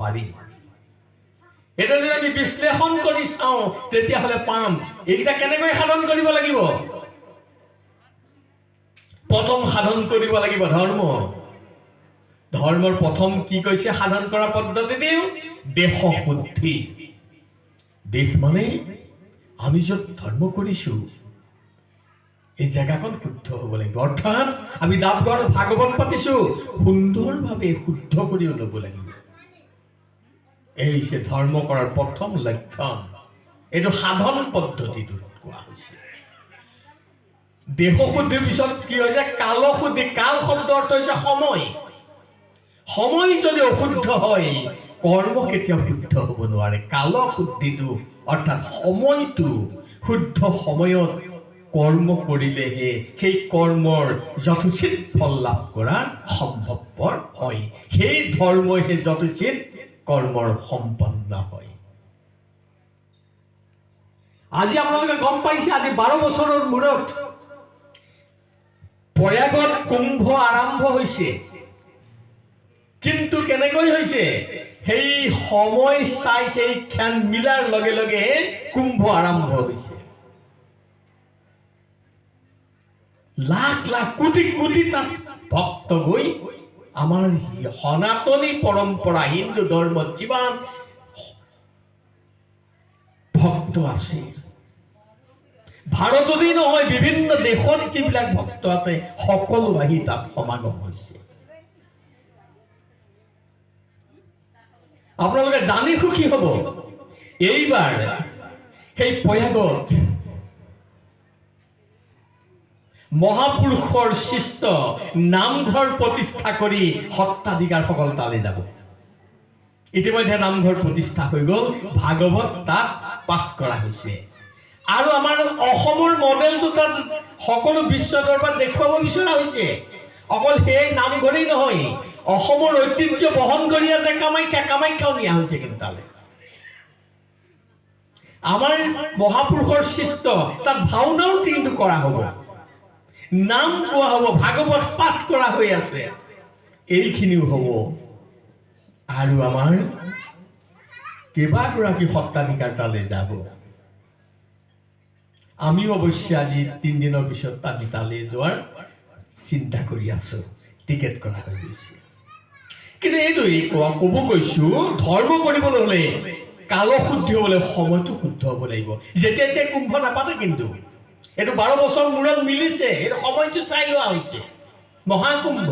পাৰিম। এটা যদি আমি বিশ্লেষণ কৰি চাওঁ তেতিয়াহ'লে পাম এইকেইটা কেনেকৈ সাধন কৰিব লাগিব। প্ৰথম সাধন কৰিব লাগিব ধৰ্ম। ধৰ্মৰ প্ৰথম কি কৈছে সাধন কৰা পদ্ধতিটো? দেহ শুদ্ধি। দেহ মানে আমি য'ত ধৰ্ম কৰিছো এই জেগাখন শুদ্ধ হ'ব লাগিব। অৰ্থাৎ আমি নামঘৰ ভাগৱত পাতিছো সুন্দৰভাৱে শুদ্ধ কৰি ল'ব লাগিব। এই যে ধৰ্ম কৰাৰ প্ৰথম লক্ষণ, এইটো সাধন পদ্ধতিটো কোৱা হৈছে। দেহ শুদ্ধিৰ পিছত কি হৈছে? কাল শুদ্ধি। কাল শব্দ অৰ্থ হৈছে সময়। সময় যদি অশুদ্ধ হয় কৰ্ম কেতিয়াও শুদ্ধ হ'ব নোৱাৰে। কাল শুদ্ধিটো অৰ্থাৎ সময়টো শুদ্ধ সময়ত কৰ্ম কৰিলেহে সেই কৰ্মৰ যথোচিত ফল লাভ কৰা সম্ভৱপৰ হয়। সেই ধৰ্মই সেই যথোচিত কৰ্মৰ সম্পন্ন হয়। আজি আপোনালোকে গম পাইছে আজি 12 বছৰৰ মূৰত প্ৰয়াগত কুম্ভ আৰম্ভ হৈছে। কিন্তু কেনেকৈ হৈছে? সেই সময় চাই সেই ক্ষণ মিলাৰ লগে লগে কুম্ভ আৰম্ভ হৈছে। লাখ লাখ কোটি কোটি তাত ভক্ত গৈ আমাৰ সনাতনী পৰম্পৰা হিন্দু ধৰ্মত যিমান ভক্ত আছে, ভাৰততেই নহয় বিভিন্ন দেশত যিবিলাক ভক্ত আছে সকলো আহি তাত সমাগম হৈছে। আপোনালোকে জানি সুখী হ'ব এইবাৰ সেই প্ৰয়াগত মহাপুৰুষৰ সৃষ্ট নামঘৰ প্ৰতিষ্ঠা কৰি সত্ৰাধিকাৰসকল তালৈ যাব। ইতিমধ্যে নামঘৰ প্ৰতিষ্ঠা হৈ গ'ল, ভাগৱত তাত পাঠ কৰা হৈছে। আৰু আমাৰ অসমৰ মডেলটো তাত সকলো বিশ্ব দৰবাৰত দেখুৱাব বিচৰা হৈছে। অকল সেই নামঘৰেই নহয়, অসমৰ ঐতিহ্য বহন কৰি আছে কামাখ্যাও নিয়া হৈছে কিন্তু তালৈ। আমাৰ মহাপুৰুষৰ সৃষ্ট তাত ভাওনাও কিন্তু কৰা হ'ব, নাম কোৱা হ'ব, ভাগৱত পাঠ কৰা হৈ আছে, এইখিনিও হ'ব। আৰু আমাৰ কেইবাগৰাকী সত্ৰাধিকাৰ তালৈ যাব। আমিও অৱশ্যে আজি 3 দিনৰ পিছত আমি তালৈ যোৱাৰ চিন্তা কৰি আছো, টিকেট কৰা হৈ গৈছে। কিন্তু এইটোৱেই ক'ব গৈছো, ধৰ্ম কৰিবলৈ হ'লে কাল শুদ্ধি হ'বলৈ সময়টো শুদ্ধ হ'ব লাগিব। যেতিয়া কুম্ভ নাপাতে কিন্তু এইটো 12 বছৰ মূৰত মিলিছে, এইটো সময়টো চাই লোৱা হৈছে। মহাকুম্ভ